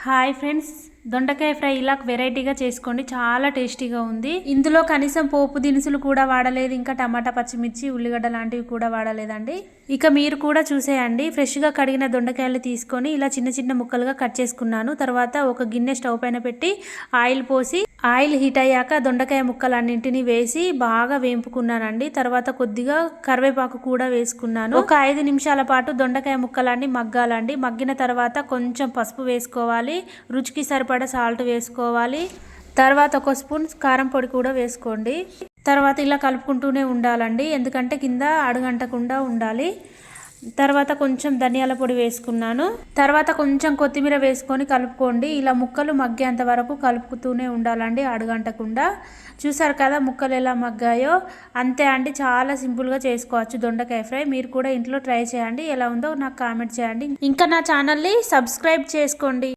Hi friends, దొండకాయ fry ఇలా వెరైటీగా చేసుకోండి. చాలా టేస్టీగా ఉంది. ఇందులో కనీసం పోపు దినుసులు కూడా వాడలేదు, ఇంకా టమాటా, పచ్చిమిర్చి, ఉల్లిగడ్డ లాంటివి కూడా వాడలేదండి. ఇక మీరు కూడా చూసేయండి. ఫ్రెష్గా కడిగిన దొండకాయలు తీసుకొని ఇలా చిన్న చిన్న ముక్కలుగా కట్ చేసుకున్నాను. తర్వాత ఒక గిన్నె స్టవ్ పైన పెట్టి ఆయిల్ పోసి ఆయిల్ హీట్ అయ్యాక దొండకాయ ముక్కలన్నింటినీ వేసి బాగా వేంపుకున్నానండి. తర్వాత కొద్దిగా కరివేపాకు కూడా వేసుకున్నాను. ఒక 5 నిమిషాల పాటు దొండకాయ ముక్కలన్నీ మగ్గాలండి. మగ్గిన తర్వాత కొంచెం పసుపు వేసుకోవాలి, రుచికి సరిపడా సాల్ట్ వేసుకోవాలి. తర్వాత ఒక స్పూన్ కారం పొడి కూడా వేసుకోండి. తర్వాత ఇలా కలుపుకుంటూనే ఉండాలండి, ఎందుకంటే కింద అడుగంటకుండా ఉండాలి. తర్వాత కొంచెం ధనియాల పొడి వేసుకున్నాను. తర్వాత కొంచెం కొత్తిమీర వేసుకొని కలుపుకోండి. ఇలా ముక్కలు మగ్గేంత వరకు కలుపుతూనే ఉండాలండి, అడుగంటకుండా. చూసారు కదా ముక్కలు ఎలా మగ్గాయో. అంతే అండి, చాలా సింపుల్గా చేసుకోవచ్చు దొండకాయ ఫ్రై. మీరు కూడా ఇంట్లో ట్రై చేయండి. ఎలా ఉందో నాకు కామెంట్ చేయండి. ఇంకా నా ఛానల్ని సబ్స్క్రైబ్ చేసుకోండి.